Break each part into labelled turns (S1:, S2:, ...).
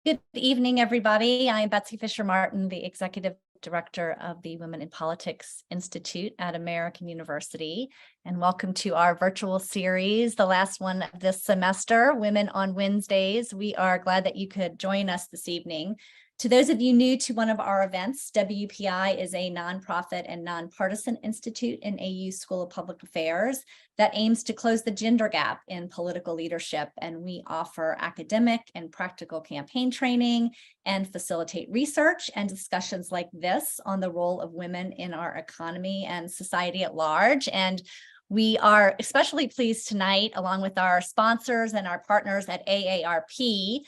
S1: Good evening, everybody. I'm Betsy Fischer Martin, the Executive Director of the Women in Politics Institute at American University. And welcome to our virtual series, the last one of this semester, Women on Wednesdays. We are glad that you could join us this evening. To those of you new to one of our events, WPI is a nonprofit and nonpartisan institute in AU School of Public Affairs that aims to close the gender gap in political leadership. And we offer academic and practical campaign training and facilitate research and discussions like this on the role of women in our economy and society at large. And we are especially pleased tonight, along with our sponsors and our partners at AARP,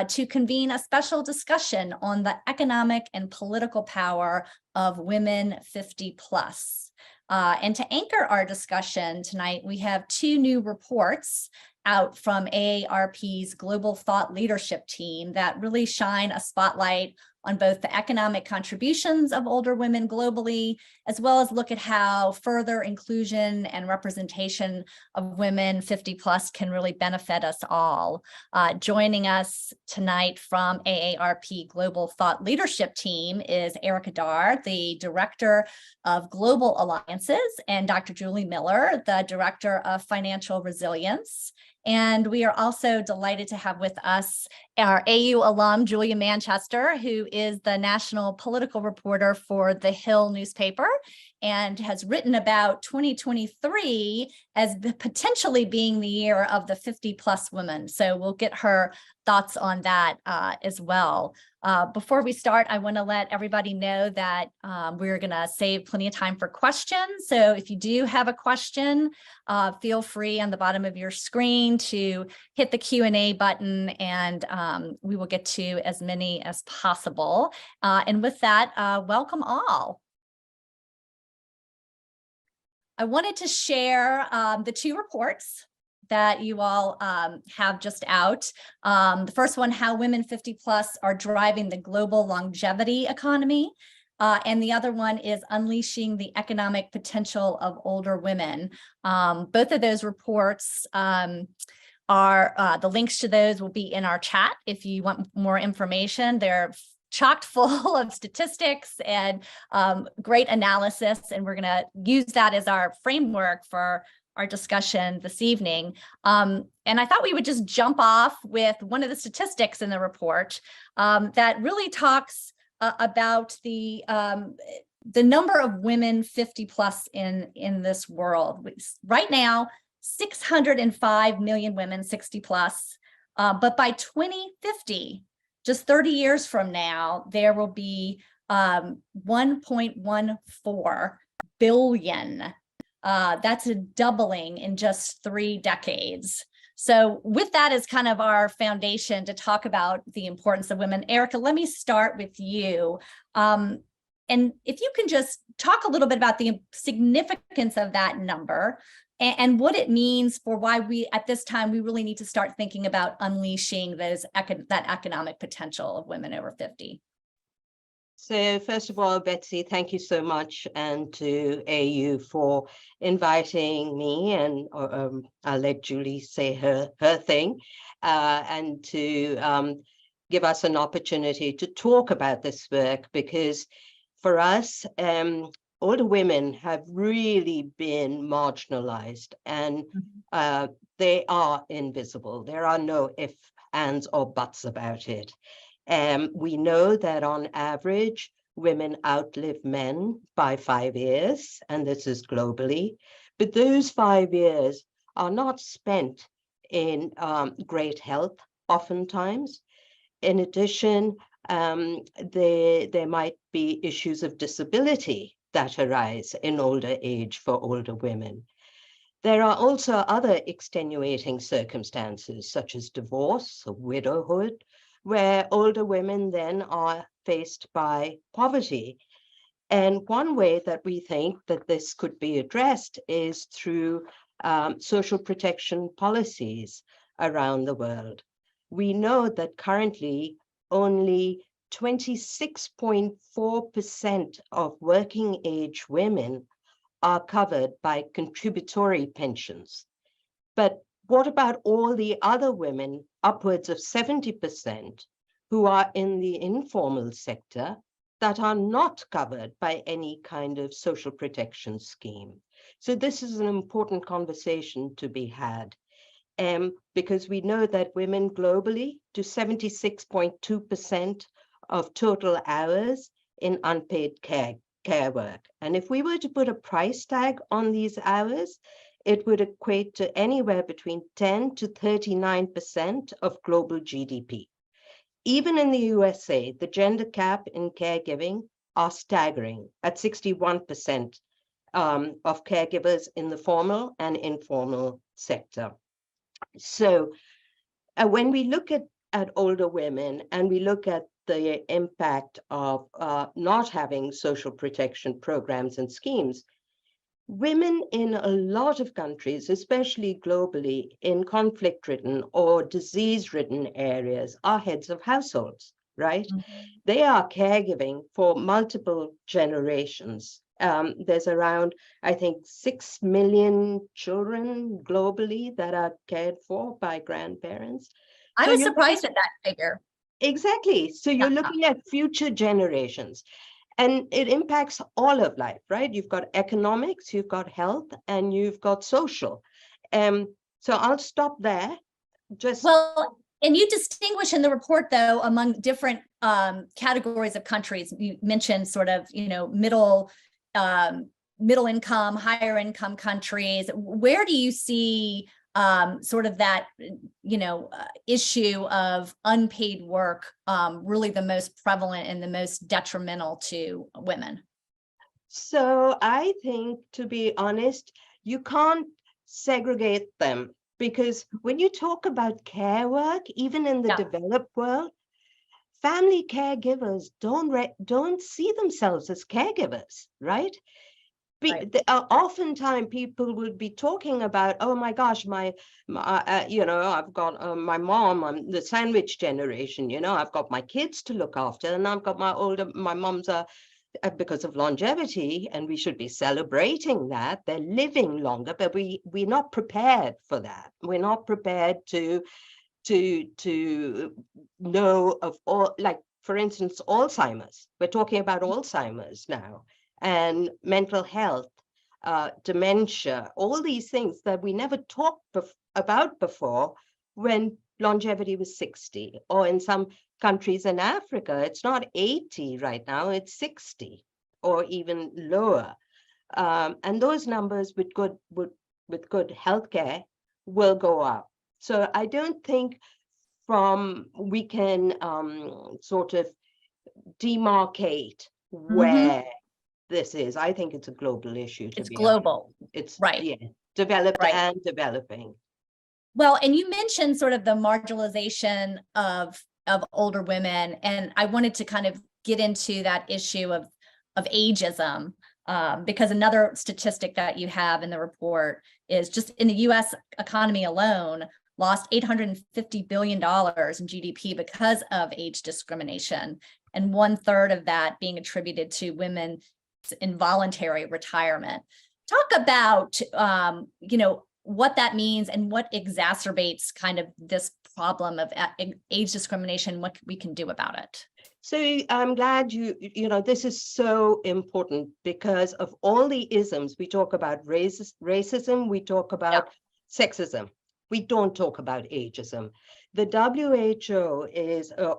S1: to convene a special discussion on the economic and political power of women 50 plus. And to anchor our discussion tonight, we have two new reports out from AARP's Global Thought Leadership team that really shine a spotlight on both the economic contributions of older women globally, as well as look at how further inclusion and representation of women 50 plus can really benefit us all. Joining us tonight from AARP Global Thought Leadership team is Erica Dhar, the Director of Global Alliances, and Dr. Julie Miller, the Director of Financial Resilience. And we are also delighted to have with us our AU alum, Julia Manchester, who is the national political reporter for The Hill newspaper and has written about 2023 as potentially being the year of the 50 plus women. So we'll get her thoughts on that as well. Before we start, I want to let everybody know that we're going to save plenty of time for questions. So if you do have a question, feel free on the bottom of your screen to hit the Q&A button, and we will get to as many as possible. And with that, welcome all. I wanted to share the two reports that you all have just out. The first one, how women 50 plus are driving the global longevity economy. And the other one is unleashing the economic potential of older women. Both of those reports are, the links to those will be in our chat if you want more information. They're chock full of statistics and great analysis, and we're going to use that as our framework for our discussion this evening. And I thought we would just jump off with one of the statistics in the report that really talks about the number of women 50 plus in this world. Right now, 605 million women 60 plus, but by 2050, just 30 years from now, there will be 1.14 billion. That's a doubling in just 3 decades. So with that as kind of our foundation to talk about the importance of women, Erica, let me start with you. And if you can just talk a little bit about the significance of that number and what it means for why we, at this time, we really need to start thinking about unleashing that economic potential of women over 50.
S2: So first of all, Betsy, thank you so much, and to AU for inviting me, and I'll let Julie say her thing, and to give us an opportunity to talk about this work, because for us, older women have really been marginalized, and they are invisible. There are no ifs, ands, or buts about it. We know that on average, women outlive men by 5 years, and this is globally. But those 5 years are not spent in great health, oftentimes. In addition, there might be issues of disability that arise in older age for older women. There are also other extenuating circumstances, such as divorce or widowhood, where older women then are faced by poverty. And one way that we think that this could be addressed is through social protection policies around the world. We know that currently only 26.4% of working age women are covered by contributory pensions. But what about all the other women, upwards of 70%, who are in the informal sector that are not covered by any kind of social protection scheme? So this is an important conversation to be had, because we know that women globally do 76.2% of total hours in unpaid care work. And if we were to put a price tag on these hours, it would equate to anywhere between 10 to 39% of global GDP. Even in the USA, the gender gap in caregiving are staggering at 61% of caregivers in the formal and informal sector. So when we look at older women and we look at the impact of not having social protection programs and schemes, women in a lot of countries, especially globally, in conflict-ridden or disease-ridden areas, are heads of households, right? Mm-hmm. They are caregiving for multiple generations. There's around, I think, 6 million children globally that are cared for by grandparents.
S1: I was surprised at that figure.
S2: Exactly. So you're looking at future generations. And it impacts all of life, right? You've got economics, you've got health, and you've got social. So I'll stop there.
S1: Well, and you distinguish in the report, though, among different categories of countries. You mentioned sort of, middle income, higher income countries. Where do you see sort of that, issue of unpaid work really the most prevalent and the most detrimental to women?
S2: So I think, to be honest, you can't segregate them, because when you talk about care work, even in the developed world, family caregivers don't see themselves as caregivers, right? Oftentimes people would be talking about, oh my gosh, I've got my mom, I'm the sandwich generation, I've got my kids to look after, and I've got my moms are, because of longevity, and we should be celebrating that, they're living longer, but we're not prepared for that. We're not prepared to know of all, like, for instance, Alzheimer's. We're talking about Alzheimer's now. And mental health, dementia, all these things that we never talked about before when longevity was 60, or in some countries in Africa, it's not 80 right now, it's 60 or even lower. And those numbers with good healthcare will go up. So I don't think we can sort of demarcate where this is. I think it's a global issue. It's global. It's right. Yeah, developed and developing.
S1: Well, and you mentioned sort of the marginalization of older women, and I wanted to kind of get into that issue of ageism, because another statistic that you have in the report is just in the U.S. economy alone, lost $850 billion in GDP because of age discrimination, and 1/3 of that being attributed to women involuntary retirement. Talk about, what that means and what exacerbates kind of this problem of age discrimination, what we can do about it.
S2: So I'm glad this is so important, because of all the isms. We talk about racism, we talk about sexism. We don't talk about ageism. The WHO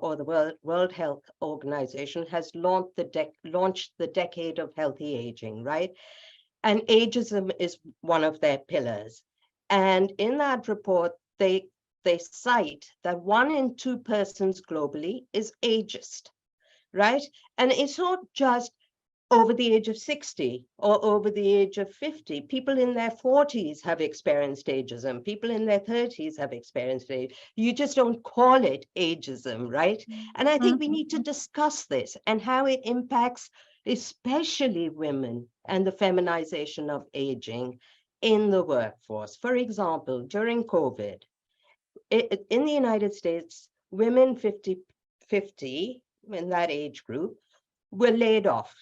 S2: or the World Health Organization has launched the Decade of Healthy Aging, right? And ageism is one of their pillars. And in that report, they cite that 1 in 2 persons globally is ageist, right? And it's not just over the age of 60 or over the age of 50. People in their 40s have experienced ageism. People in their 30s have experienced it. You just don't call it ageism, right? And I think we need to discuss this and how it impacts especially women and the feminization of aging in the workforce. For example, during COVID, in the United States, women 50 in that age group were laid off,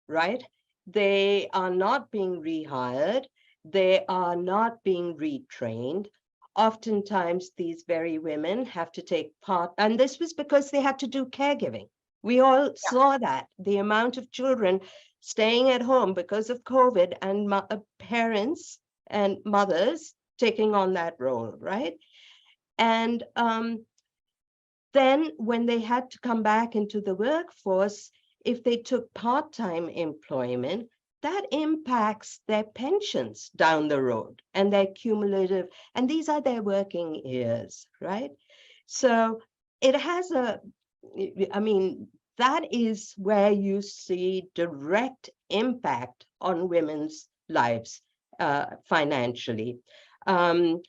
S2: right? They are not being rehired. They are not being retrained. Oftentimes, these very women have to take part, and this was because they had to do caregiving. We all saw that, the amount of children staying at home because of COVID and parents and mothers taking on that role, right? And then when they had to come back into the workforce, if they took part-time employment, that impacts their pensions down the road and their cumulative, and these are their working years, right? So it has I mean, that is where you see direct impact on women's lives financially. And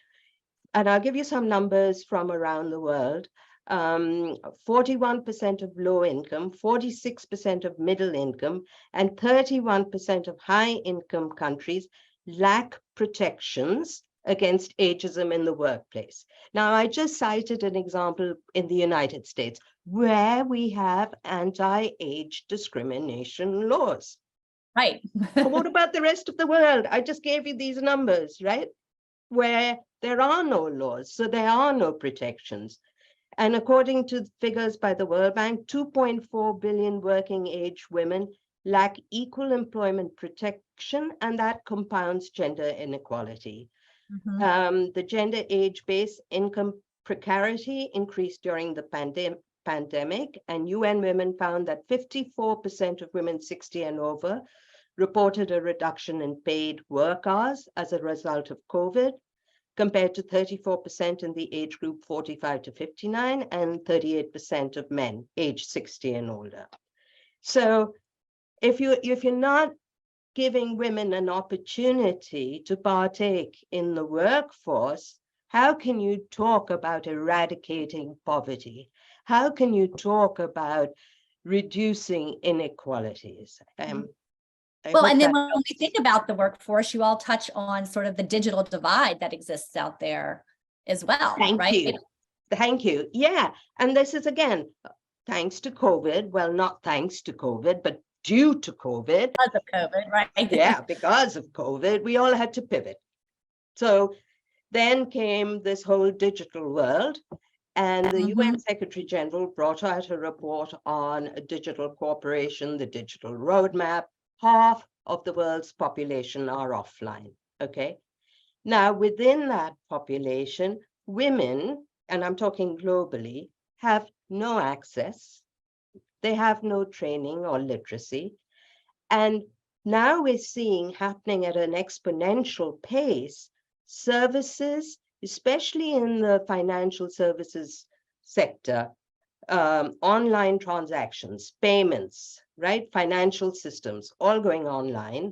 S2: I'll give you some numbers from around the world. 41% of low income, 46% of middle income, and 31% of high income countries lack protections against ageism in the workplace. Now, I just cited an example in the United States where we have anti-age discrimination laws.
S1: Right.
S2: But what about the rest of the world? I just gave you these numbers, right? Where there are no laws, so there are no protections. And according to figures by the World Bank, 2.4 billion working age women lack equal employment protection, and that compounds gender inequality. The gender age-based income precarity increased during the pandemic, and UN Women found that 54% of women 60 and over reported a reduction in paid work hours as a result of COVID, compared to 34% in the age group 45 to 59 and 38% of men age 60 and older. So if you're not giving women an opportunity to partake in the workforce, how can you talk about eradicating poverty? How can you talk about reducing inequalities?
S1: Well, and then when we think about the workforce, you all touch on sort of the digital divide that exists out there as well, right?
S2: Thank you. Yeah. And this is, again, thanks to COVID. Well, not thanks to COVID, but due to COVID.
S1: Because of COVID, right?
S2: Yeah, because of COVID, we all had to pivot. So then came this whole digital world. And the UN Secretary General brought out a report on digital cooperation, the digital roadmap. Half of the world's population are offline, okay? Now, within that population, women, and I'm talking globally, have no access. They have no training or literacy. And now we're seeing happening at an exponential pace, services, especially in the financial services sector, online transactions, payments, right? Financial systems, all going online.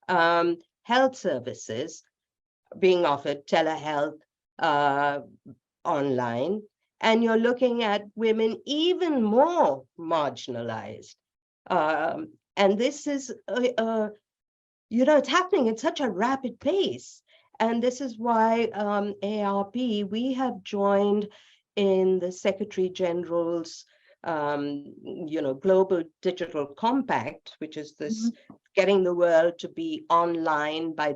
S2: Health services being offered, telehealth, online. And you're looking at women even more marginalized. And this is, it's happening at such a rapid pace. And this is why AARP, we have joined in the Secretary General's, Global Digital Compact, which is this getting the world to be online by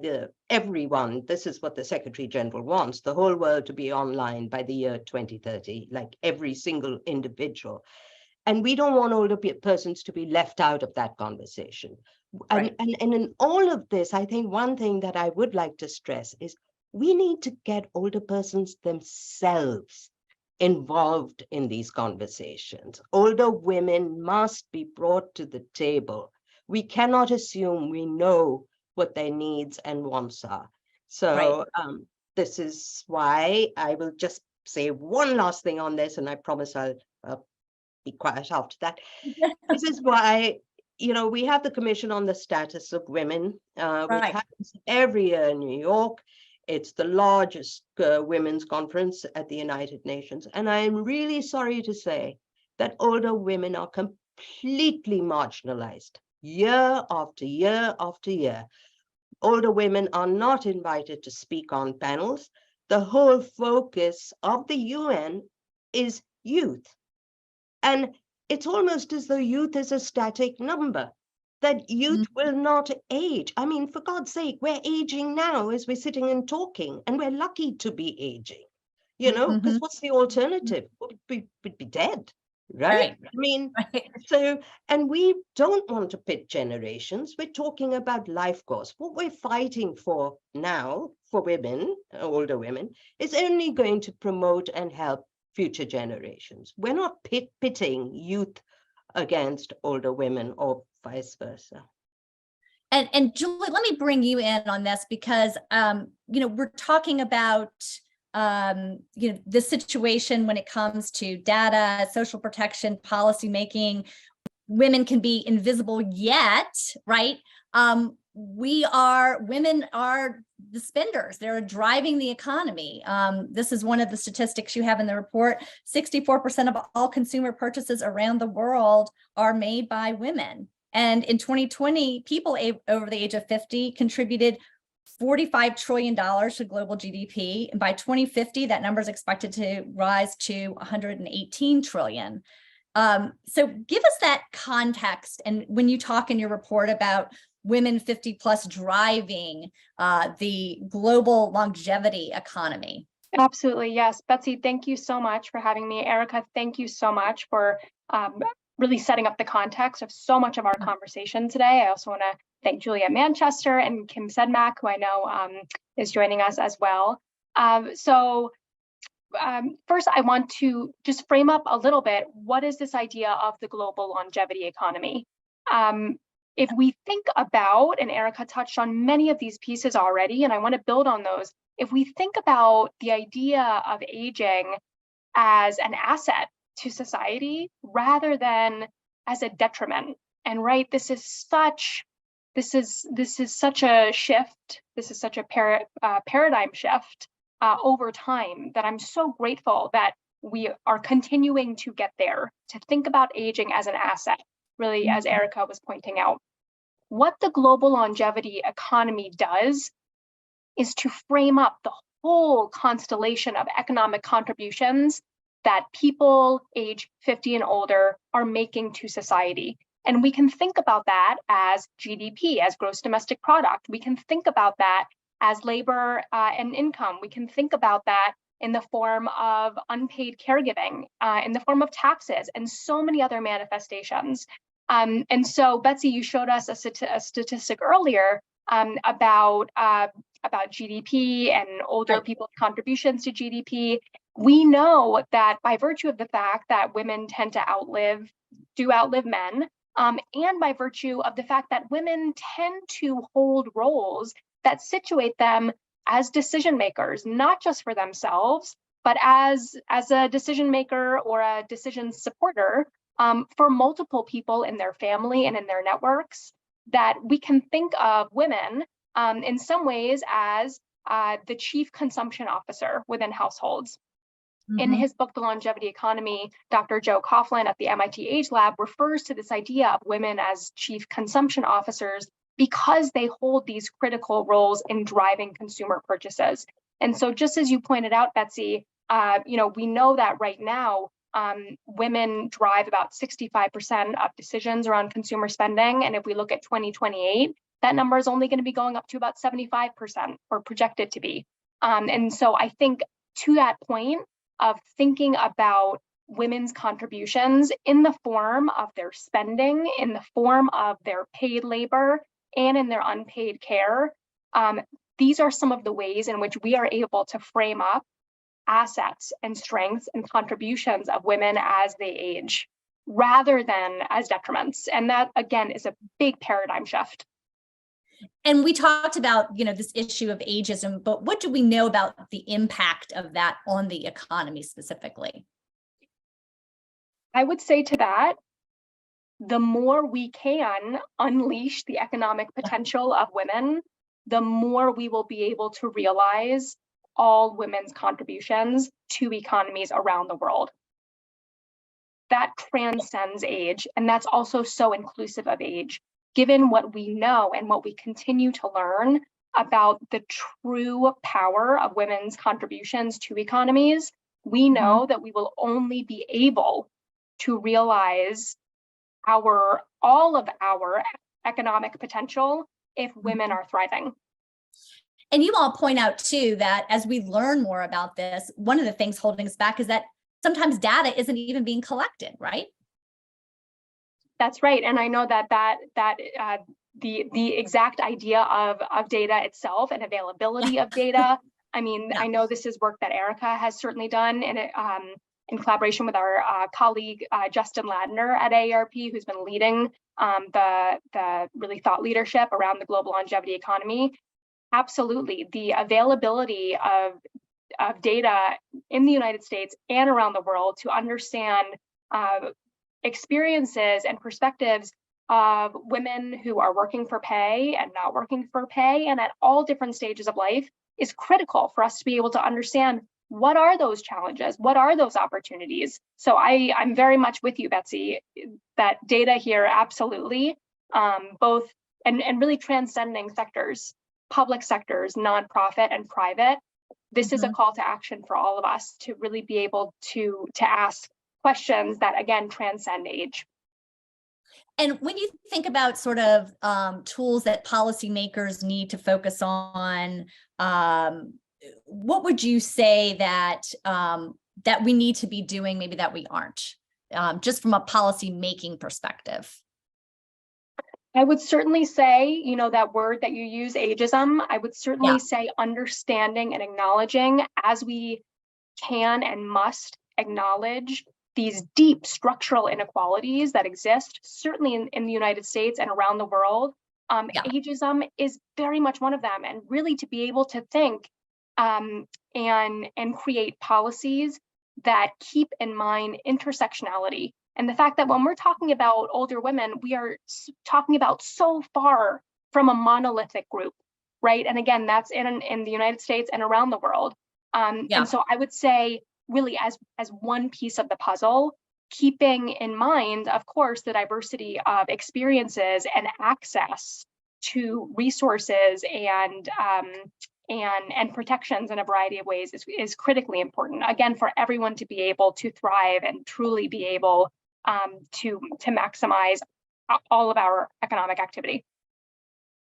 S2: everyone. This is what the Secretary General wants, the whole world to be online by the year 2030, like every single individual. And we don't want older persons to be left out of that conversation. Right. And in all of this, I think one thing that I would like to stress is we need to get older persons themselves involved in these conversations. Older women must be brought to the table. We cannot assume we know what their needs and wants are. So this is why I will just say one last thing on this, and I promise I'll be quiet after that. This is why, we have the Commission on the Status of Women, which happens every year in New York. It's the largest women's conference at the United Nations. And I am really sorry to say that older women are completely marginalized year after year after year. Older women are not invited to speak on panels. The whole focus of the UN is youth. And it's almost as though youth is a static number, that youth will not age. I mean, for God's sake, we're aging now as we're sitting and talking, and we're lucky to be aging, because what's the alternative? We'd be dead, right? I mean, so, and we don't want to pit generations. We're talking about life goals. What we're fighting for now, for women, older women, is only going to promote and help future generations. We're not pitting youth against older women or vice versa.
S1: And Julie, let me bring you in on this because, we're talking about, the situation when it comes to data, social protection, policy making. Women can be invisible yet, right? Women are the spenders. They're driving the economy. This is one of the statistics you have in the report. 64% of all consumer purchases around the world are made by women. And in 2020, people over the age of 50 contributed $45 trillion to global GDP. And by 2050, that number is expected to rise to 118 trillion. So give us that context. And when you talk in your report about women 50 plus driving the global longevity economy.
S3: Absolutely. Yes. Betsy, thank you so much for having me. Erica, thank you so much for really setting up the context of so much of our conversation today. I also want to thank Julia Manchester and Kim Sedmak, who I know is joining us as well. First, I want to just frame up a little bit, what is this idea of the global longevity economy? If we think about, and Erica touched on many of these pieces already, and I want to build on those, if we think about the idea of aging as an asset to society rather than as a detriment, and right, this is such a shift, this is such a paradigm shift over time that I'm so grateful that we are continuing to get there, to think about aging as an asset, really, as Erica was pointing out. What the global longevity economy does is to frame up the whole constellation of economic contributions that people age 50 and older are making to society. And we can think about that as GDP, as gross domestic product. We can think about that as labor and income. We can think about that in the form of unpaid caregiving, in the form of taxes, and so many other manifestations. And so, Betsy, you showed us a statistic earlier about GDP and older people's contributions to GDP. We know that by virtue of the fact that women tend to outlive men, and by virtue of the fact that women tend to hold roles that situate them as decision makers, not just for themselves, but as a decision maker or a decision supporter for multiple people in their family and in their networks, that we can think of women in some ways as the chief consumption officer within households. In his book, The Longevity Economy, Dr. Joe Coughlin at the MIT Age Lab refers to this idea of women as chief consumption officers because they hold these critical roles in driving consumer purchases. And so just as you pointed out, Betsy, we know that right now, women drive about 65% of decisions around consumer spending. And if we look at 2028, that number is only going to be going up to about 75% or projected to be. And so I think to that point of thinking about women's contributions in the form of their spending, in the form of their paid labor, and in their unpaid care, these are some of the ways in which we are able to frame up assets and strengths and contributions of women as they age, rather than as detriments. And that, again, is a big paradigm shift.
S1: And we talked about, this issue of ageism, but what do we know about the impact of that on the economy specifically?
S3: I would say to that, the more we can unleash the economic potential of women, the more we will be able to realize all women's contributions to economies around the world. That transcends age, and that's also so inclusive of age, given what we know and what we continue to learn about the true power of women's contributions to economies. We know that we will only be able to realize all of our economic potential if women are thriving.
S1: And you all point out too that as we learn more about this, one of the things holding us back is that sometimes data isn't even being collected, right?
S3: That's right. And I know that the exact idea of data itself and availability of data. I mean, I know this is work that Erica has certainly done, and in collaboration with our colleague, Justin Ladner at AARP, who's been leading the really thought leadership around the global longevity economy. Absolutely, the availability of data in the United States and around the world to understand experiences and perspectives of women who are working for pay and not working for pay and at all different stages of life is critical for us to be able to understand what are those challenges, what are those opportunities. So I'm very much with you, Betsy, that data here, absolutely, both and really transcending sectors, public sectors, nonprofit and private. This is a call to action for all of us to really be able to ask questions that, again, transcend age.
S1: And when you think about sort of tools that policymakers need to focus on, what would you say that that we need to be doing, maybe that we aren't, just from a policy making perspective?
S3: I would certainly say, that word that you use, ageism, I would certainly say understanding and acknowledging, as we can and must acknowledge these deep structural inequalities that exist, certainly in the United States and around the world. Ageism is very much one of them, and really to be able to think and create policies that keep in mind intersectionality. And the fact that when we're talking about older women, we are talking about so far from a monolithic group, right? And again, that's in the United States and around the world. And so I would say, really, as one piece of the puzzle, keeping in mind, of course, the diversity of experiences and access to resources and protections in a variety of ways is critically important, again, for everyone to be able to thrive and truly be able to maximize all of our economic activity.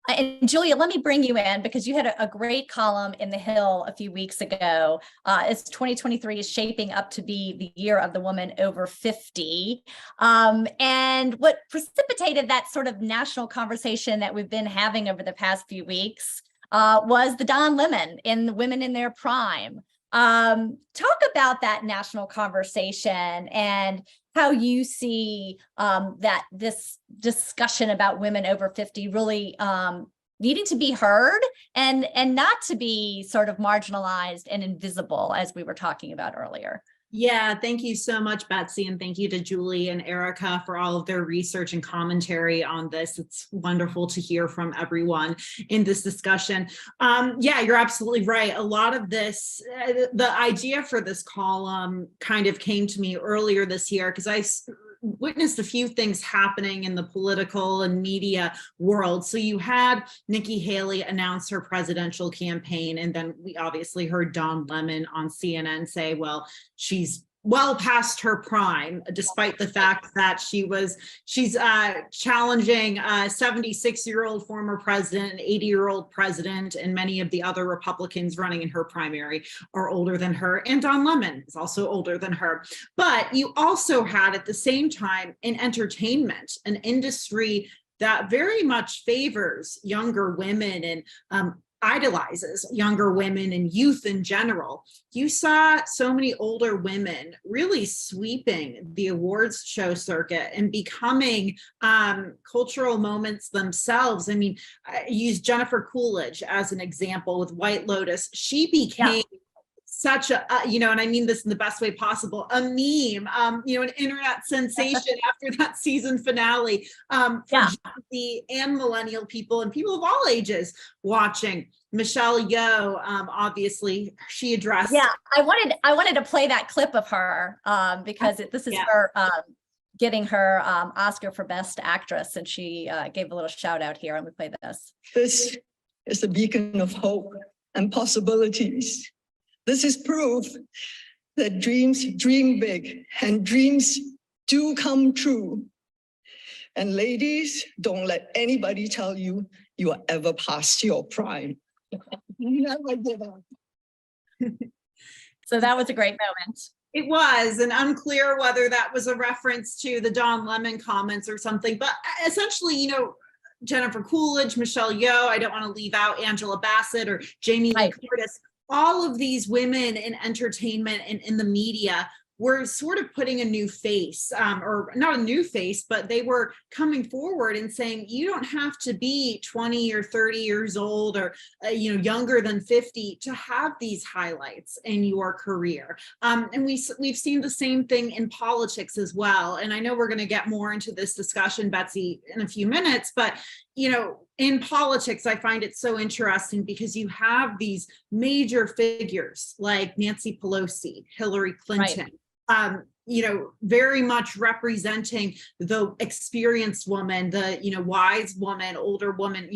S1: And Julia, let me bring you in, because you had a great column in The Hill a few weeks ago. It's 2023 is shaping up to be the year of the woman over 50. And what precipitated that sort of national conversation that we've been having over the past few weeks was the Don Lemon in the Women in Their Prime. Talk about that national conversation and how you see that this discussion about women over 50 really needing to be heard and not to be sort of marginalized and invisible, as we were talking about earlier.
S4: Yeah, thank you so much, Betsy, and thank you to Julie and Erica for all of their research and commentary on this. It's wonderful to hear from everyone in this discussion. Yeah, you're absolutely right. A lot of this, the idea for this column kind of came to me earlier this year because I witnessed a few things happening in the political and media world. So you had Nikki Haley announce her presidential campaign, and then we obviously heard Don Lemon on CNN say, well, she's well past her prime, despite the fact that she's challenging a 76-year-old former president, an 80-year-old president, and many of the other Republicans running in her primary are older than her, and Don Lemon is also older than her. But you also had, at the same time, in entertainment, an industry that very much favors younger women and idolizes younger women and youth in general. You saw so many older women really sweeping the awards show circuit and becoming cultural moments themselves. I mean, I use Jennifer Coolidge as an example with White Lotus. She became such a, and I mean this in the best way possible, a meme, an internet sensation after that season finale for Gen Z and millennial people and people of all ages watching. Michelle Yeoh, obviously, she addressed.
S1: Yeah, I wanted to play that clip of her because this is her getting her Oscar for Best Actress, and she gave a little shout out here. Let me play this.
S5: This is a beacon of hope and possibilities. This is proof that dreams dream big and dreams do come true. And ladies, don't let anybody tell you you are ever past your prime. Never give up.
S1: So that was a great moment.
S4: It was, and unclear whether that was a reference to the Don Lemon comments or something, but essentially, Jennifer Coolidge, Michelle Yeoh, I don't want to leave out Angela Bassett or Jamie Lee Curtis. All of these women in entertainment and in the media were sort of putting a new face, or not a new face, but they were coming forward and saying, you don't have to be 20 or 30 years old or, younger than 50 to have these highlights in your career. And we've seen the same thing in politics as well. And I know we're going to get more into this discussion, Betsy, in a few minutes, but in politics, I find it so interesting because you have these major figures like Nancy Pelosi, Hillary Clinton, very much representing the experienced woman, the, wise woman, older woman,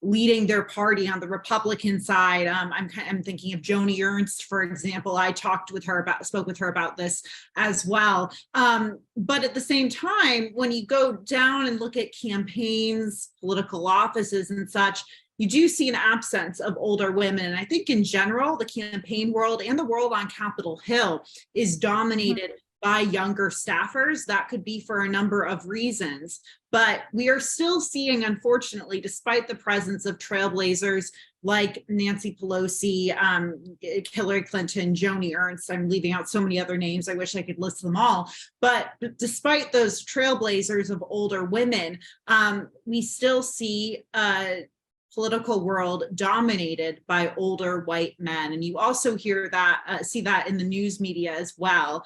S4: leading their party on the Republican side. I'm thinking of Joni Ernst, for example. I spoke with her about this as well. But at the same time, when you go down and look at campaigns, political offices and such, you do see an absence of older women. And I think in general, the campaign world and the world on Capitol Hill is dominated by younger staffers. That could be for a number of reasons, but we are still seeing, unfortunately, despite the presence of trailblazers like Nancy Pelosi, Hillary Clinton, Joni Ernst, I'm leaving out so many other names, I wish I could list them all, but despite those trailblazers of older women, we still see political world dominated by older white men. And you also hear that, see that in the news media as well.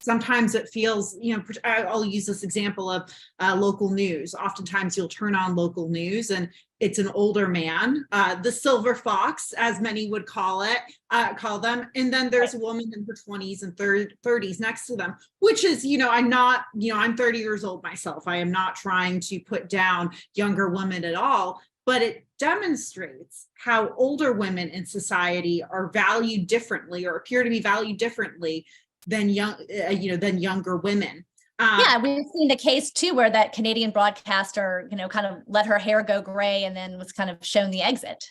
S4: Sometimes it feels, I'll use this example of local news. Oftentimes you'll turn on local news and it's an older man, the silver fox, as many would call them. And then there's a woman in her 20s and 30s next to them, which is, I'm 30 years old myself. I am not trying to put down younger women at all, but it demonstrates how older women in society are valued differently or appear to be valued differently than younger women.
S1: We've seen the case too, where that Canadian broadcaster, kind of let her hair go gray and then was kind of shown the exit.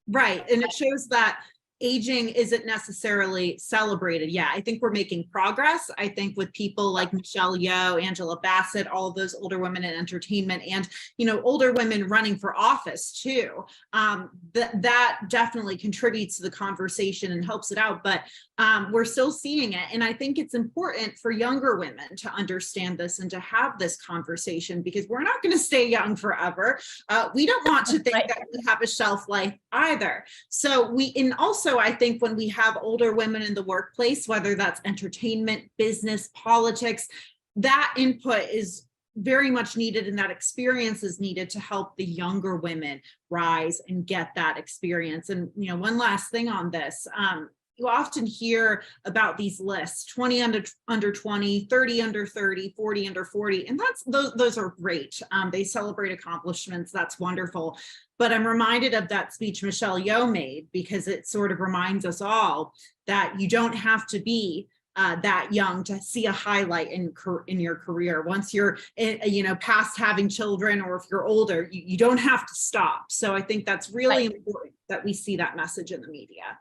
S4: Right. And it shows that aging isn't necessarily celebrated. Yeah, I think we're making progress. I think with people like Michelle Yeoh, Angela Bassett, all of those older women in entertainment and, older women running for office too, that definitely contributes to the conversation and helps it out. But we're still seeing it. And I think it's important for younger women to understand this and to have this conversation because we're not going to stay young forever. We don't want to think that we have a shelf life either. So I think when we have older women in the workplace, whether that's entertainment, business, politics, that input is very much needed and that experience is needed to help the younger women rise and get that experience. And, one last thing on this, you often hear about these lists, 20 under 20, 30 under 30, 40 under 40, and those are great. They celebrate accomplishments. That's wonderful. But I'm reminded of that speech Michelle Yeoh made because it sort of reminds us all that you don't have to be that young to see a highlight in your career. Once you're past having children or if you're older, you don't have to stop. So I think that's really important that we see that message in the media.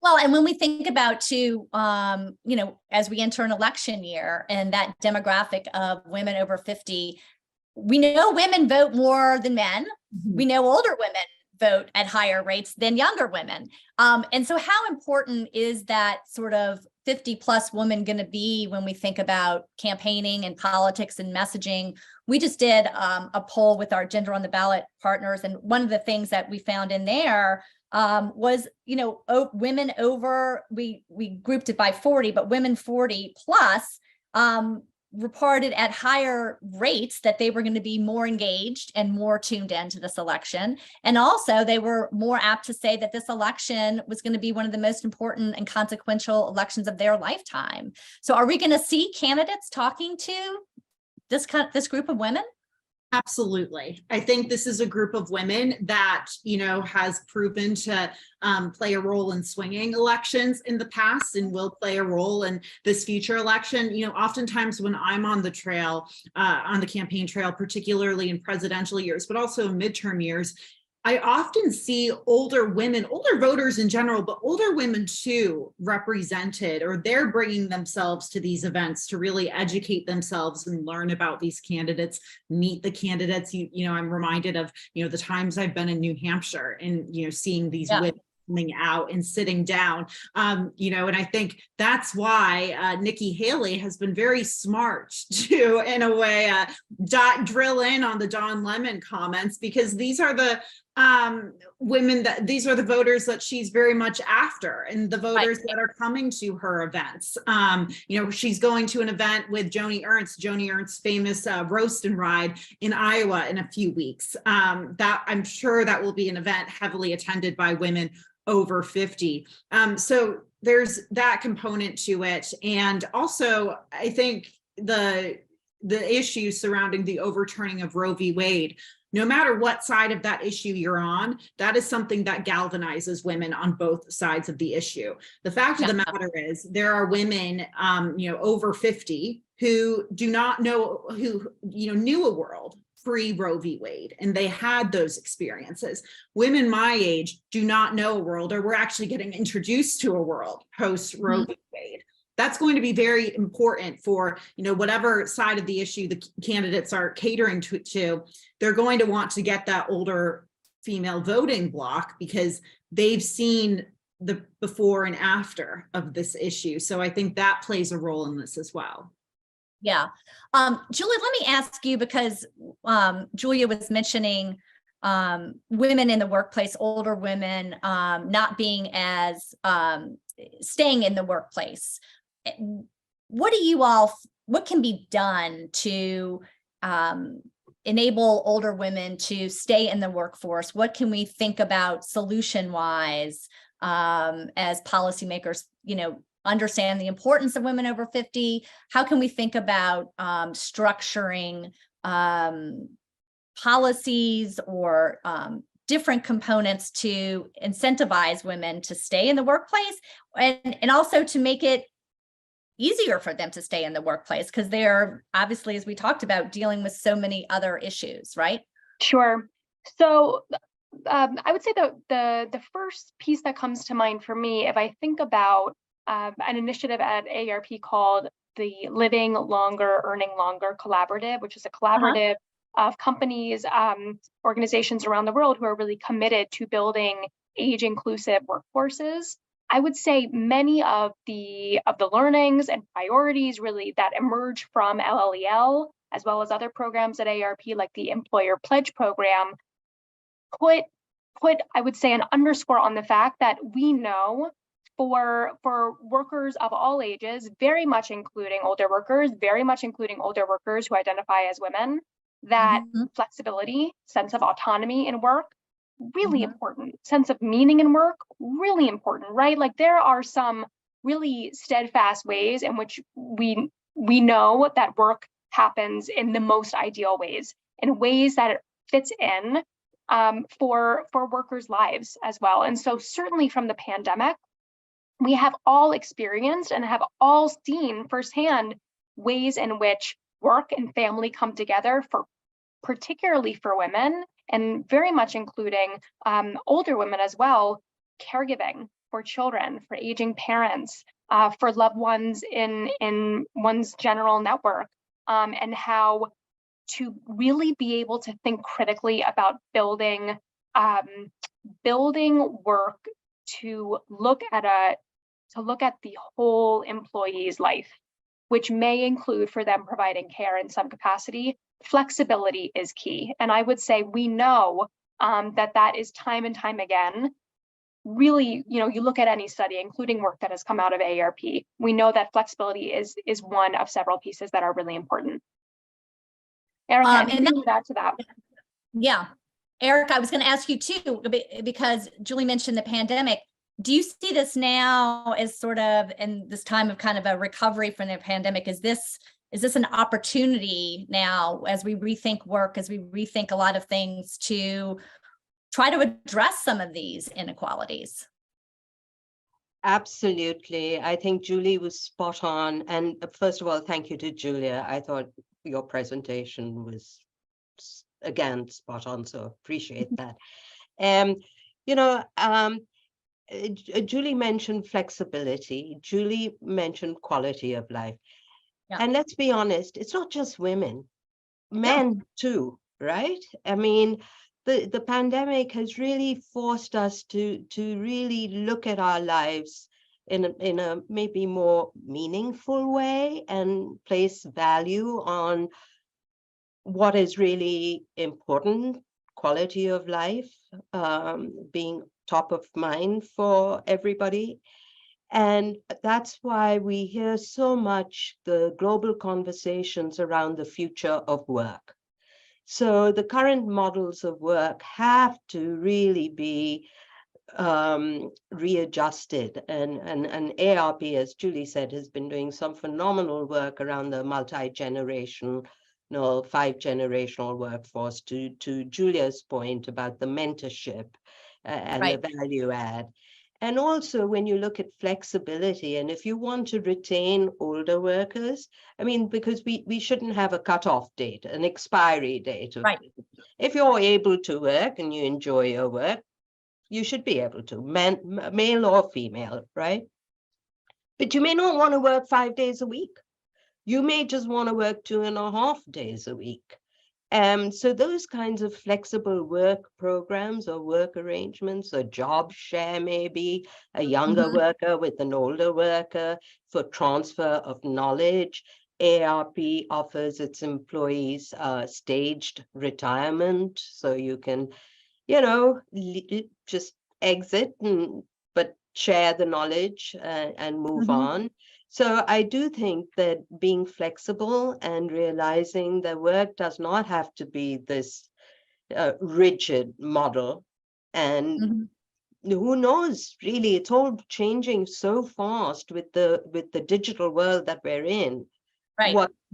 S1: Well, and when we think about too, as we enter an election year and that demographic of women over 50, we know women vote more than men. Mm-hmm. We know older women vote at higher rates than younger women. And so how important is that sort of 50 plus woman going to be when we think about campaigning and politics and messaging? We just did a poll with our Gender on the Ballot partners. And one of the things that we found in there was, women over, we grouped it by 40, but women 40 plus reported at higher rates that they were going to be more engaged and more tuned into this election. And also they were more apt to say that this election was going to be one of the most important and consequential elections of their lifetime. So are we going to see candidates talking to this group of women?
S4: Absolutely. I think this is a group of women that, has proven to play a role in swinging elections in the past and will play a role in this future election. Oftentimes when I'm on the trail, on the campaign trail, particularly in presidential years, but also in midterm years, I often see older women, older voters in general, but older women too, represented, or they're bringing themselves to these events to really educate themselves and learn about these candidates, meet the candidates. I'm reminded of, the times I've been in New Hampshire and, seeing these women coming out and sitting down, and I think that's why Nikki Haley has been very smart to, in a way, drill in on the Don Lemon comments, because these are the women these are the voters that she's very much after, and the voters that are coming to her events. She's going to an event with Joni Ernst's famous roast and ride in Iowa in a few weeks. That I'm sure that will be an event heavily attended by women over 50. So there's that component to it. And also, I think the issue surrounding the overturning of Roe v. Wade, no matter what side of that issue you're on, that is something that galvanizes women on both sides of the issue. The fact of the matter is there are women, over 50 who do not know, who, knew a world pre Roe v. Wade, and they had those experiences. Women my age do not know a world, or we're actually getting introduced to a world post Roe v. Wade. That's going to be very important for, whatever side of the issue the candidates are catering to. They're going to want to get that older female voting block because they've seen the before and after of this issue. So I think that plays a role in this as well.
S1: Yeah. Julia, let me ask you, because Julia was mentioning women in the workplace, older women not being as staying in the workplace. What can be done to enable older women to stay in the workforce? What can we think about solution wise as policymakers, understand the importance of women over 50? How can we think about structuring policies or different components to incentivize women to stay in the workplace, and also to make it easier for them to stay in the workplace, because they're obviously, as we talked about, dealing with so many other issues, right?
S3: Sure. So I would say the first piece that comes to mind for me, if I think about an initiative at AARP called the Living Longer, Earning Longer Collaborative, which is a collaborative of companies, organizations around the world who are really committed to building age-inclusive workforces. I would say many of the learnings and priorities really that emerge from LLEL, as well as other programs at AARP, like the Employer Pledge Program, put I would say an underscore on the fact that we know for workers of all ages, very much including older workers who identify as women, that flexibility, sense of autonomy in work, really important, sense of meaning in work, really important, right? Like there are some really steadfast ways in which we know that work happens in the most ideal ways, in ways that it fits in for workers' lives as well. And so certainly from the pandemic, we have all experienced and have all seen firsthand ways in which work and family come together, particularly for women, and very much including older women as well, caregiving for children, for aging parents, for loved ones in one's general network, and how to really be able to think critically about building building work to look at the whole employee's life, which may include for them providing care in some capacity, flexibility is key. And I would say we know that is time and time again. Really, you look at any study, including work that has come out of AARP, we know that flexibility is one of several pieces that are really important. Erica, anything to add to that?
S1: Yeah, Erica, I was going to ask you too, because Julie mentioned the pandemic. Do you see this now as sort of in this time of kind of a recovery from the pandemic? Is this an opportunity now as we rethink work, as we rethink a lot of things to try to address some of these inequalities?
S2: Absolutely. I think Julie was spot on. And first of all, thank you to Julia. I thought your presentation was, again, spot on. So appreciate that. Julie mentioned flexibility. Julie mentioned quality of life. Yeah. And let's be honest, it's not just women, men too, right? I mean, the pandemic has really forced us to really look at our lives in a maybe more meaningful way and place value on what is really important, quality of life, being top of mind for everybody. And that's why we hear so much the global conversations around the future of work. So the current models of work have to really be readjusted. And AARP, as Julie said, has been doing some phenomenal work around the multi-generational, 5-generational workforce, to Julia's point about the mentorship and the value add. And also when you look at flexibility, and if you want to retain older workers, I mean, because we shouldn't have a cutoff date, an expiry date. If you're able to work and you enjoy your work, you should be able to, male or female, right? But you may not want to work 5 days a week. You may just want to work 2.5 days a week. So those kinds of flexible work programs or work arrangements, a job share, maybe a younger worker with an older worker for transfer of knowledge. AARP offers its employees staged retirement, so you can, just exit but share the knowledge and move on. So I do think that being flexible and realizing that work does not have to be this rigid model. And who knows, really, it's all changing so fast with the digital world that we're in.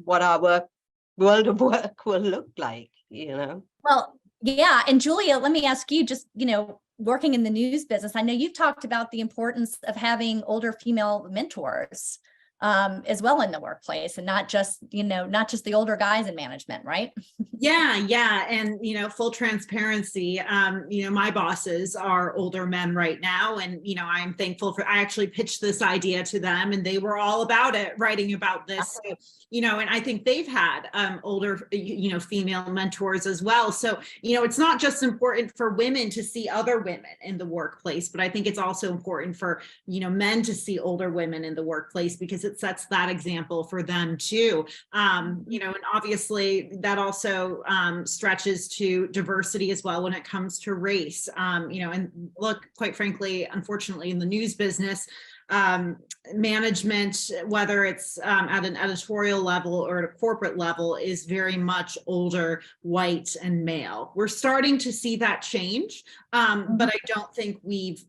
S2: What our world of work will look like,
S1: Well, yeah. And Julia, let me ask you, just, working in the news business, I know you've talked about the importance of having older female mentors as well in the workplace, and not just the older guys in management, right?
S4: Yeah. And, full transparency, my bosses are older men right now. And, I'm thankful I actually pitched this idea to them and they were all about it, writing about this. So, and I think they've had older, female mentors as well. So, it's not just important for women to see other women in the workplace, but I think it's also important for, men to see older women in the workplace, because it sets that example for them too. And obviously that also stretches to diversity as well when it comes to race. And look, quite frankly, unfortunately, in the news business, management, whether it's at an editorial level or at a corporate level, is very much older, white, and male. We're starting to see that change, but I don't think we've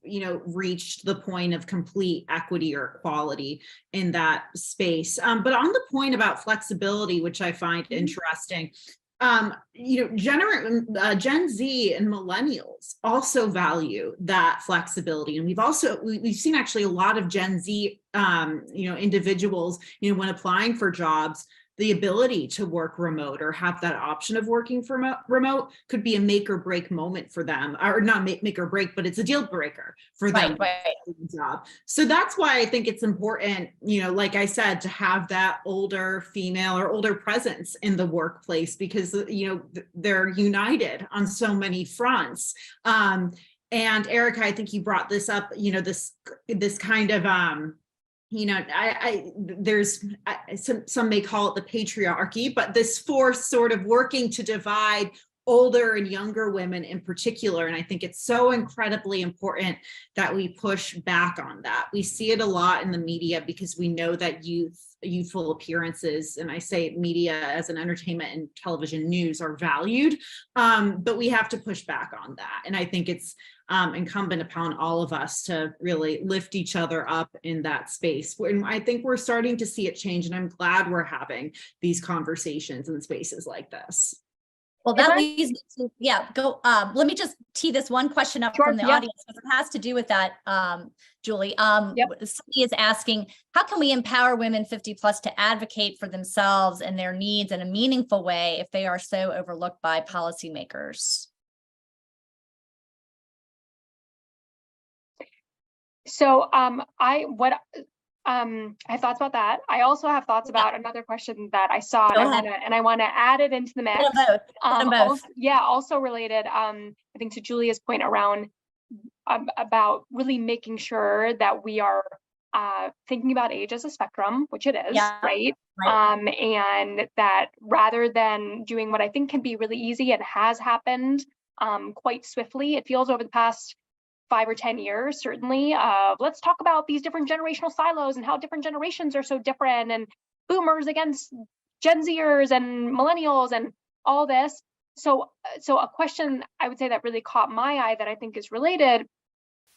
S4: reached the point of complete equity or equality in that space. But on the point about flexibility, which I find interesting, Gen Z and millennials also value that flexibility. And we've seen actually a lot of Gen Z, individuals, when applying for jobs, the ability to work remote or have that option of working from remote could be a make or break moment for them, or not make or break, but it's a deal breaker for them. Job. So that's why I think it's important, like I said, to have that older female or older presence in the workplace, because, they're united on so many fronts. And Erica, I think you brought this up, this kind of, there's some may call it the patriarchy, but this force sort of working to divide older and younger women in particular. And I think it's so incredibly important that we push back on that. We see it a lot in the media because we know that youthful appearances, and I say media as an entertainment and television news, are valued, but we have to push back on that. And I think it's incumbent upon all of us to really lift each other up in that space. And I think we're starting to see it change, and I'm glad we're having these conversations in spaces like this.
S1: Well, that leads me to, go. Let me just tee this one question up from the audience, because it has to do with that, Julie. Somebody is asking, how can we empower women 50 plus to advocate for themselves and their needs in a meaningful way if they are so overlooked by policymakers?
S3: So I have thoughts about that. I also have thoughts about another question that I saw, and I want to add it into the mix. Also related, I think, to Julia's point around about really making sure that we are thinking about age as a spectrum, which it is, right? And that rather than doing what I think can be really easy and has happened quite swiftly, it feels over the past 5 or 10 years, certainly, let's talk about these different generational silos and how different generations are so different, and boomers against Gen Zers and millennials and all this. So a question I would say that really caught my eye that I think is related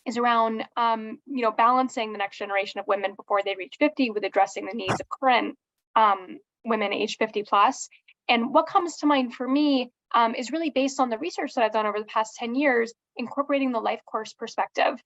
S3: is around, balancing the next generation of women before they reach 50 with addressing the needs of current women age 50 plus. And what comes to mind for me is really based on the research that I've done over the past 10 years, incorporating the life course perspective.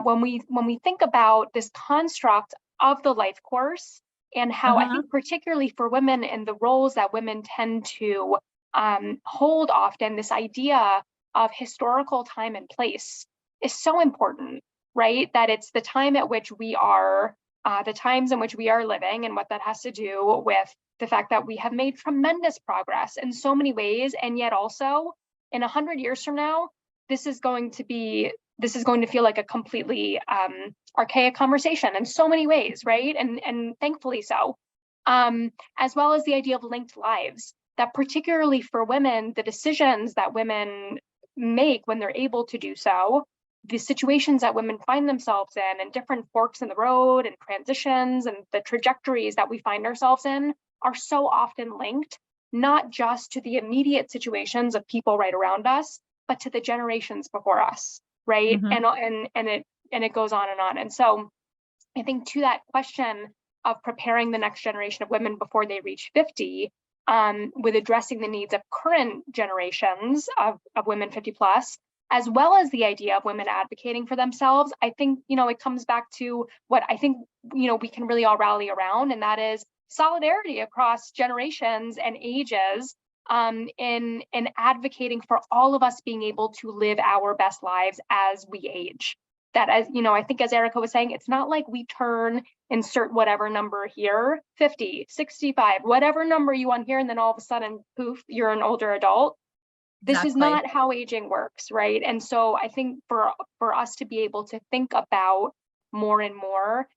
S3: When we think about this construct of the life course and how I think particularly for women and the roles that women tend to hold often, this idea of historical time and place is so important, right? That it's the time at which we are, the times in which we are living, and what that has to do with the fact that we have made tremendous progress in so many ways, and yet also in 100 years from now, this is going to feel like a completely archaic conversation in so many ways, right? And thankfully so, as well as the idea of linked lives, that particularly for women, the decisions that women make when they're able to do so, the situations that women find themselves in, and different forks in the road and transitions and the trajectories that we find ourselves in, are so often linked, not just to the immediate situations of people right around us, but to the generations before us, right? And it goes on and on. And so I think to that question of preparing the next generation of women before they reach 50, with addressing the needs of current generations of women 50 plus, as well as the idea of women advocating for themselves, I think, it comes back to what I think, we can really all rally around, and that is solidarity across generations and ages, in advocating for all of us being able to live our best lives as we age. That, as I think, as Erica was saying, it's not like we insert whatever number here, 50, 65, whatever number you want here, and then all of a sudden, poof, you're an older adult. This is not how aging works, right? And so I think for us to be able to think about more and more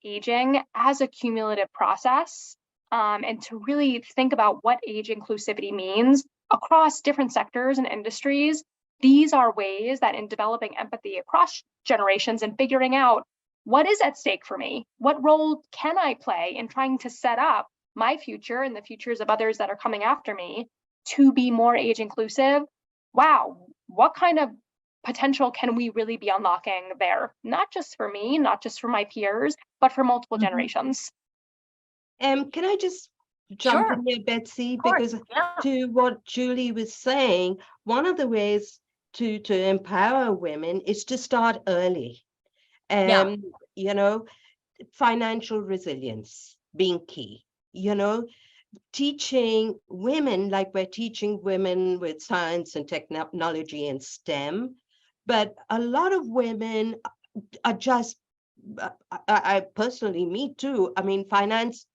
S3: aging as a cumulative process, and to really think about what age inclusivity means across different sectors and industries, these are ways that in developing empathy across generations and figuring out what is at stake for me, what role can I play in trying to set up my future and the futures of others that are coming after me to be more age inclusive. Wow, what kind of potential can we really be unlocking there? Not just for me, not just for my peers, but for multiple generations.
S2: Can I just jump in here, Betsy? Because to what Julie was saying, one of the ways to empower women is to start early. Financial resilience being key, teaching women like we're teaching women with science and technology and STEM, but a lot of women are just, I personally, me too. I mean, finance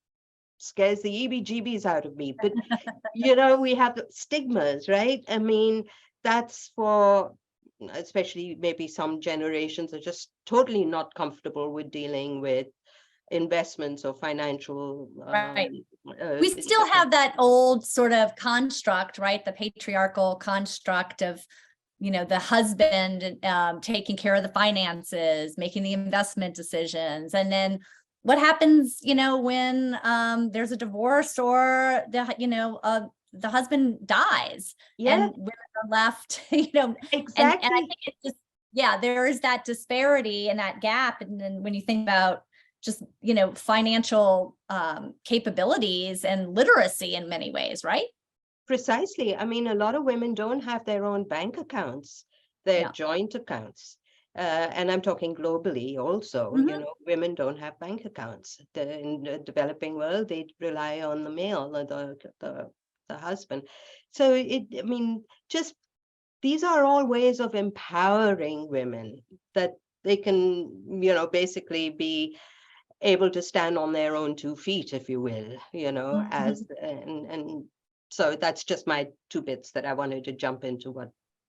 S2: scares the EBGBs out of me, but we have stigmas, right? I mean, that's for especially maybe some generations, are just totally not comfortable with dealing with investments or financial.
S1: Right. We still have that old sort of construct, right? The patriarchal construct of, the husband taking care of the finances, making the investment decisions. And then what happens, when there's a divorce or the husband dies, and we're left,
S2: Exactly.
S1: and I think it's just, there is that disparity and that gap. And then when you think about just, financial capabilities and literacy in many ways, right?
S2: Precisely. I mean, a lot of women don't have their own bank accounts, they're joint accounts. And I'm talking globally also, women don't have bank accounts. In the developing world, they rely on the male, or the husband. So just these are all ways of empowering women, that they can, basically be able to stand on their own 2 feet, if you will, and so that's just my 2 bits that I wanted to jump into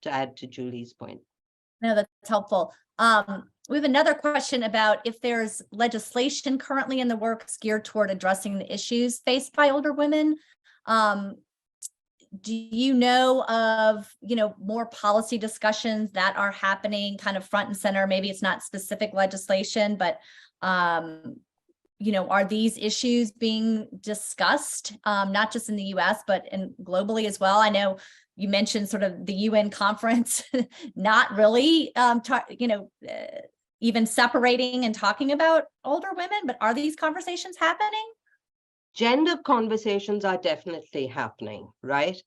S2: to add to Julie's point.
S1: No, that's helpful. We have another question about if there's legislation currently in the works geared toward addressing the issues faced by older women. Do you know of, more policy discussions that are happening kind of front and center? Maybe it's not specific legislation, but are these issues being discussed, not just in the US, but globally as well? I know you mentioned sort of the UN conference, not really, even separating and talking about older women, but are these conversations happening?
S2: Gender conversations are definitely happening, right?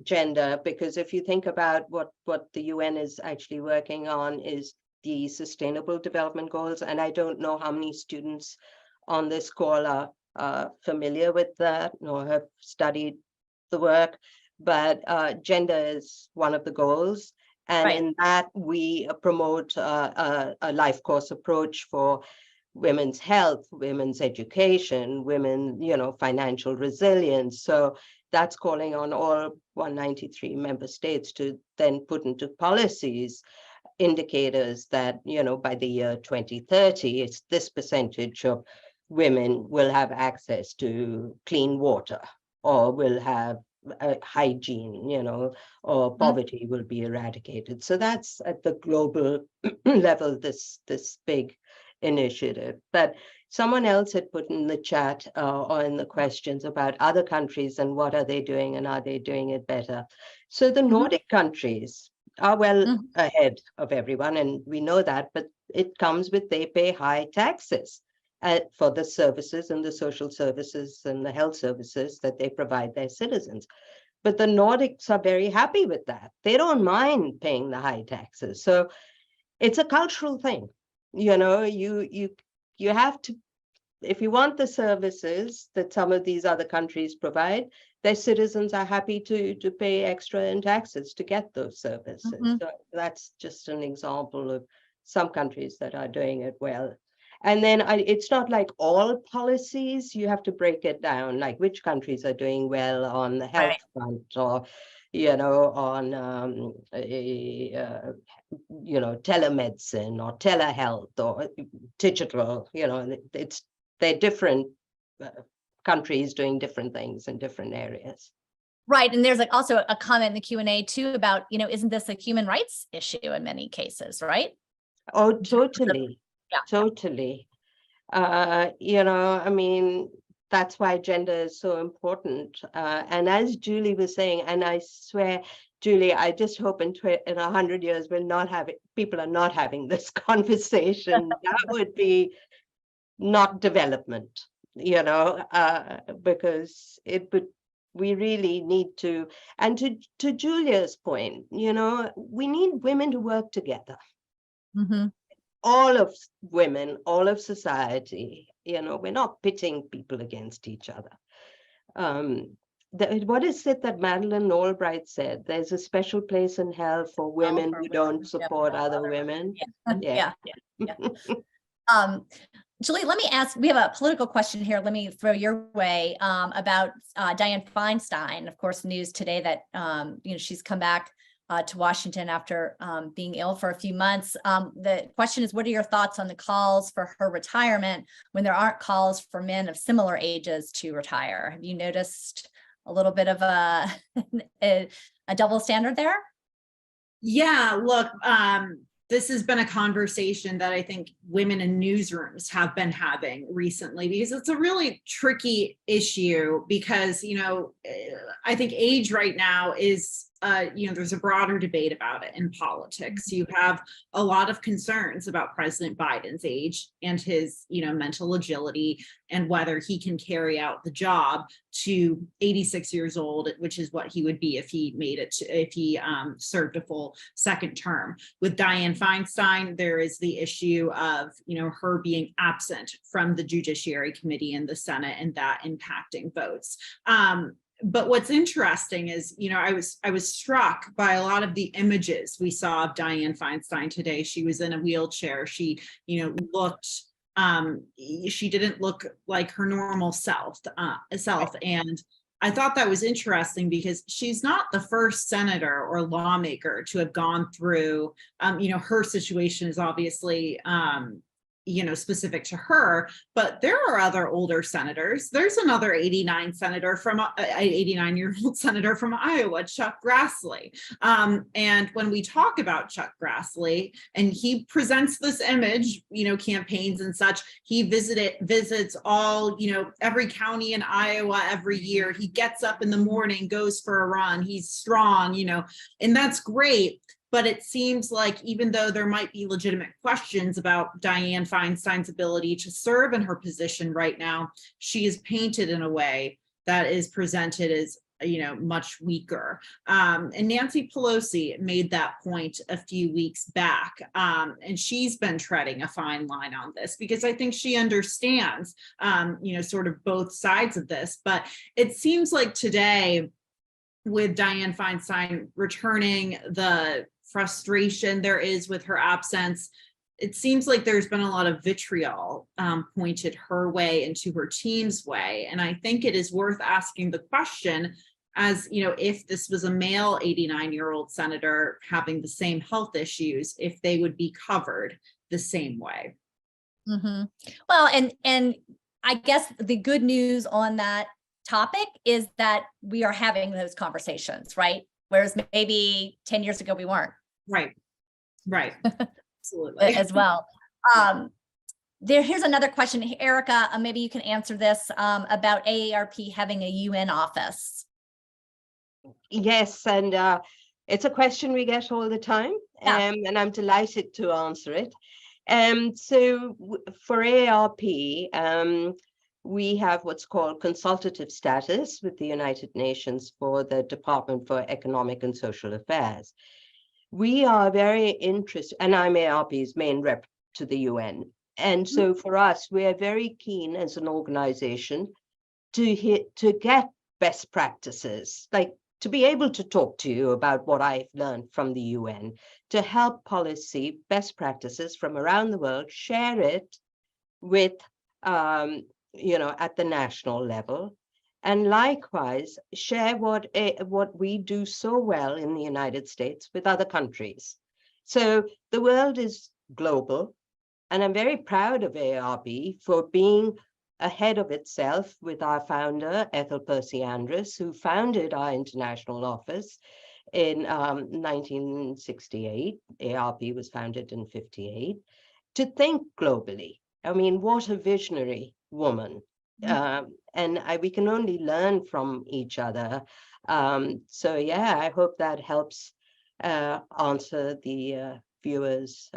S2: Gender, because if you think about what the UN is actually working on is the Sustainable Development Goals. And I don't know how many students on this call are familiar with that or have studied the work, but gender is one of the goals. And in that, we promote a life course approach for women's health, women's education, women, financial resilience. So that's calling on all 193 member states to then put into policies indicators that, by the year 2030, it's this percentage of women will have access to clean water, or will have hygiene, or poverty will be eradicated. So that's at the global level, this big initiative. But someone else had put in the chat or in the questions about other countries and what are they doing and are they doing it better. So the Nordic countries are well ahead of everyone, and we know that, but it comes with they pay high taxes for the services and the social services and the health services that they provide their citizens. But the Nordics are very happy with that. They don't mind paying the high taxes. So it's a cultural thing. You have to, if you want the services that some of these other countries provide, their citizens are happy to pay extra in taxes to get those services. So that's just an example of some countries that are doing it well. And then it's not like all policies, you have to break it down, like which countries are doing well on the health front, or, on, telemedicine or telehealth or digital, they're different countries doing different things in different areas.
S1: Right. And there's also a comment in the Q&A too about, isn't this a human rights issue in many cases, right?
S2: Oh, totally. Totally. That's why gender is so important. And as Julie was saying, and I swear, Julie, I just hope in 100 years people are not having this conversation. That would be not development, because we really need to, and to Julia's point, we need women to work together. All of women, all of society, we're not pitting people against each other. What is it that Madeleine Albright said? There's a special place in hell for women who don't support other women.
S1: Julie, let me ask, we have a political question here. Let me throw your way about Dianne Feinstein. Of course, news today that, she's come back to Washington after being ill for a few months. The question is, what are your thoughts on the calls for her retirement when there aren't calls for men of similar ages to retire? Have you noticed a little bit of a double standard there?
S4: Yeah, look, this has been a conversation that I think women in newsrooms have been having recently, because it's a really tricky issue because, I think age right now is, there's a broader debate about it in politics. You have a lot of concerns about President Biden's age and his, mental agility and whether he can carry out the job to 86 years old, which is what he would be if he made it, if he served a full second term. With Dianne Feinstein, there is the issue of, her being absent from the Judiciary Committee in the Senate and that impacting votes. But what's interesting is, I was struck by a lot of the images we saw of Dianne Feinstein today. She was in a wheelchair. She, looked, she didn't look like her normal self. And I thought that was interesting because she's not the first senator or lawmaker to have gone through, her situation is obviously, specific to her, but there are other older senators. There's another 89-year-old senator from Iowa, Chuck Grassley. And when we talk about Chuck Grassley, and he presents this image, campaigns and such, he visits all, every county in Iowa every year. He gets up in the morning, goes for a run. He's strong, and that's great. But it seems like even though there might be legitimate questions about Dianne Feinstein's ability to serve in her position right now, she is painted in a way that is presented as, much weaker. And Nancy Pelosi made that point a few weeks back. And she's been treading a fine line on this because I think she understands, sort of both sides of this. But it seems like today, with Dianne Feinstein returning, the frustration there is with her absence, it seems like there's been a lot of vitriol pointed her way and to her team's way. And I think it is worth asking the question, as if this was a male 89-year-old senator having the same health issues, if they would be covered the same way.
S1: Mm-hmm. Well, and I guess the good news on that topic is that we are having those conversations, right? Whereas maybe 10 years ago we weren't.
S4: Right. Absolutely.
S1: As well. Here's another question, Erica, maybe you can answer this about AARP having a UN office.
S2: Yes, and it's a question we get all the time,
S1: Yeah.
S2: and I'm delighted to answer it. So for AARP, we have what's called consultative status with the United Nations for the Department for Economic and Social Affairs. We are very interested, and I'm AARP's main rep to the UN. And so for us, we are very keen as an organization to get best practices, like to be able to talk to you about what I've learned from the UN, to help policy best practices from around the world, share it with, at the national level, and likewise share what we do so well in the United States with other countries. So the world is global, and I'm very proud of AARP for being ahead of itself with our founder, Ethel Percy Andrus, who founded our international office in 1968. AARP was founded in 58, to think globally. I mean, what a visionary woman. And we can only learn from each other. So yeah, I hope that helps answer the viewers'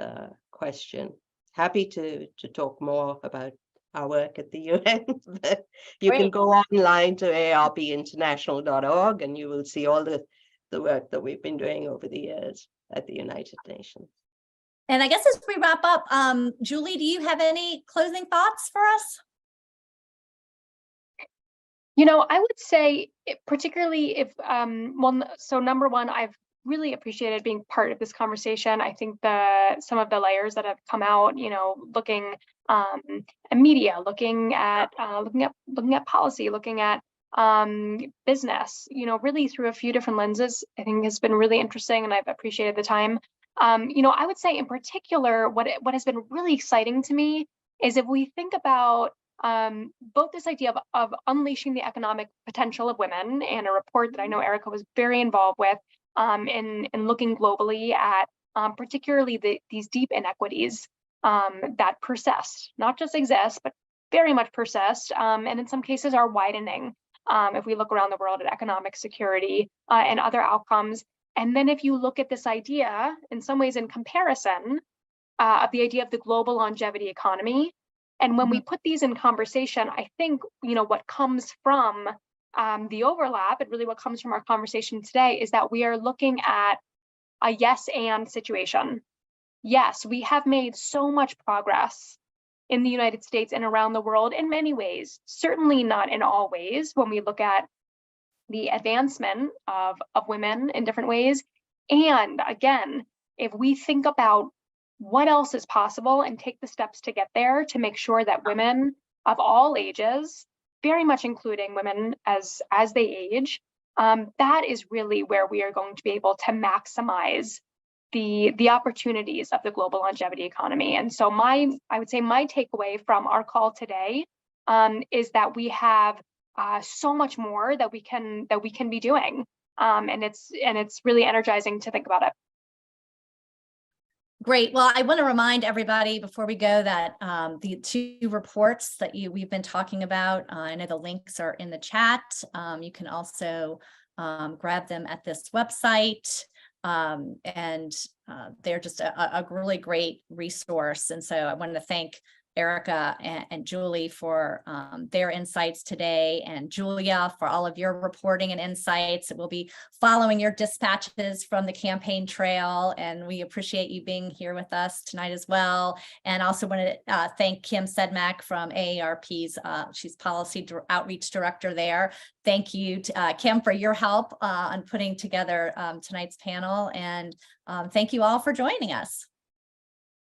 S2: question. Happy to talk more about our work at the UN. You can go online to aarpinternational.org and you will see all the work that we've been doing over the years at the United Nations.
S1: And I guess as we wrap up, Julie, do you have any closing thoughts for us?
S3: I would say, particularly if, number one, I've really appreciated being part of this conversation. I think some of the layers that have come out, looking at media, looking at policy, looking at business, really through a few different lenses, I think has been really interesting, and I've appreciated the time. I would say in particular, what has been really exciting to me is if we think about both this idea of unleashing the economic potential of women, and a report that I know Erica was very involved with in looking globally at particularly these deep inequities that persist, not just exist, but very much persist, and in some cases are widening. If we look around the world at economic security and other outcomes. And then if you look at this idea, in some ways in comparison, of the idea of the global longevity economy, and when we put these in conversation, I think, what comes from the overlap, and really what comes from our conversation today, is that we are looking at a yes and situation. Yes, we have made so much progress in the United States and around the world in many ways, certainly not in all ways when we look at the advancement of women in different ways. And again, if we think about what else is possible and take the steps to get there, to make sure that women of all ages, very much including women as they age, that is really where we are going to be able to maximize the opportunities of the global longevity economy. And so I would say my takeaway from our call today is that we have so much more that we can be doing, and it's really energizing to think about it.
S1: Great. Well, I want to remind everybody before we go that the two reports that we've been talking about, I know the links are in the chat. You can also grab them at this website. And they're just a really great resource. And so I wanted to thank Erica and Julie for their insights today, and Julia for all of your reporting and insights. We'll be following your dispatches from the campaign trail, and we appreciate you being here with us tonight as well. And also want to thank Kim Sedmak from AARP's, she's Policy Outreach Director there. Thank you to Kim for your help on putting together tonight's panel, and thank you all for joining us.